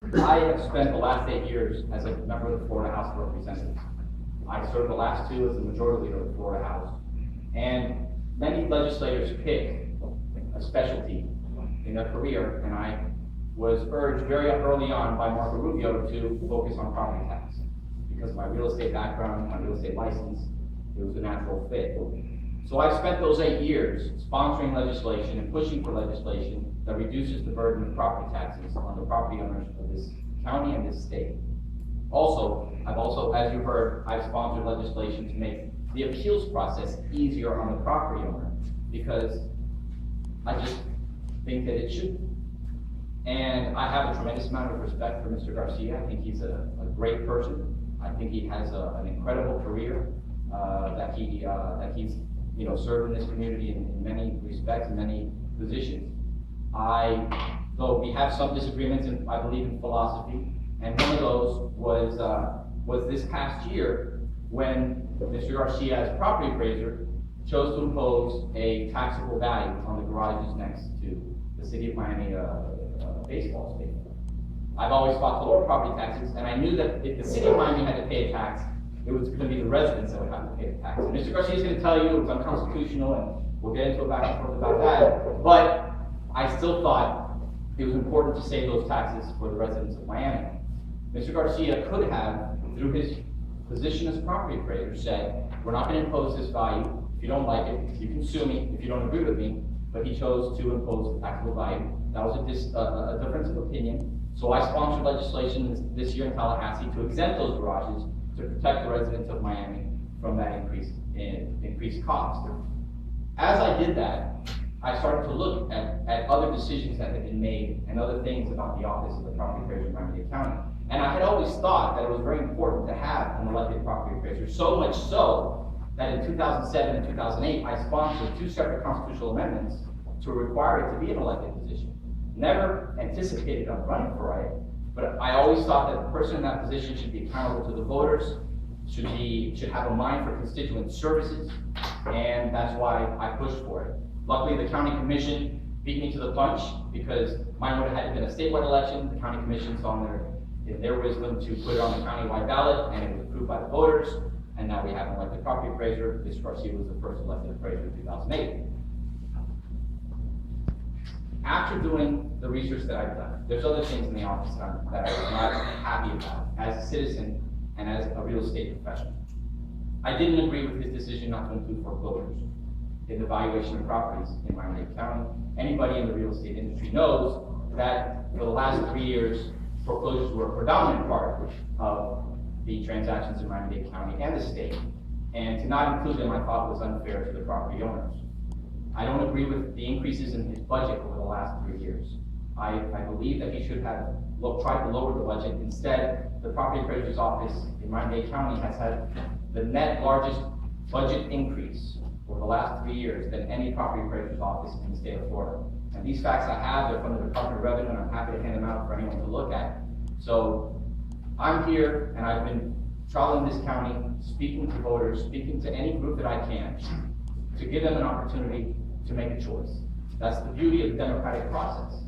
I have spent the last 8 years as a member of the Florida House of Representatives. I served the last 2 as the majority leader of the Florida House. And many legislators pick a specialty in their career, and I was urged very early on by Marco Rubio to focus on property tax. Because of my real estate background, my real estate license, it was a natural fit. So I spent those 8 years sponsoring legislation and pushing for legislation that reduces the burden of property taxes on the property owners of this county and this state. Also, as you heard, I've sponsored legislation to make the appeals process easier on the property owner, because I just think that it should. And I have a tremendous amount of respect for Mr. Garcia. I think he's a great person. I think he has an incredible career that he's served in this community in many respects, in many positions. Though we have some disagreements, I believe in philosophy, and one of those was this past year when Mr. Garcia, as property appraiser, chose to impose a taxable value on the garages next to the city of Miami baseball stadium. I've always fought to lower property taxes, and I knew that if the city of Miami had to pay a tax, it was going to be the residents that would have to pay the tax. And Mr. Garcia is going to tell you it was unconstitutional, and we'll get into a back and forth about that. But I still thought it was important to save those taxes for the residents of Miami. Mr. Garcia could have, through his position as property appraiser, said, we're not going to impose this value. If you don't like it, you can sue me if you don't agree with me. But he chose to impose the taxable value. That was a difference of opinion. So I sponsored legislation this year in Tallahassee to exempt those garages to protect the residents of Miami from that increased cost. As I did that, I started to look at other decisions that had been made and other things about the office of the property appraiser in Miami-Dade County. And I had always thought that it was very important to have an elected property appraiser, so much so that in 2007 and 2008, I sponsored 2 separate constitutional amendments to require it to be an elected position. Never anticipated on running for it, but I always thought that the person in that position should be accountable to the voters, should have a mind for constituent services, and that's why I pushed for it. Luckily, the county commission beat me to the punch, because mine would have had been a statewide election. The county commission saw in their wisdom to put it on the countywide ballot, and it was approved by the voters, and now we have an elected property appraiser. Mr. Garcia was the first elected appraiser in 2008. After doing the research that I've done, there's other things in the office that I was not happy about as a citizen and as a real estate professional. I didn't agree with his decision not to include foreclosures in the valuation of properties in Miami-Dade County. Anybody in the real estate industry knows that for the last 3 years, foreclosures were a predominant part of the transactions in Miami-Dade County and the state. And to not include them, I thought was unfair to the property owners. I don't agree with the increases in his budget over the last 3 years. I believe that he should have tried to lower the budget. Instead, the property appraiser's office in Miami-Dade County has had the net largest budget increase over the last 3 years than any property appraiser's office in the state of Florida. And these facts I have, they're from the Department of Revenue, and I'm happy to hand them out for anyone to look at. So I'm here, and I've been traveling this county, speaking to voters, speaking to any group that I can, to give them an opportunity to make a choice. That's the beauty of the democratic process.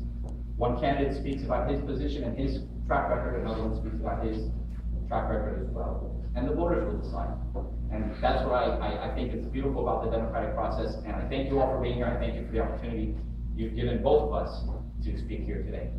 One candidate speaks about his position and his track record, another one speaks about his track record as well. And the voters will decide. And that's what I think is beautiful about the democratic process. And I thank you all for being here. I thank you for the opportunity you've given both of us to speak here today.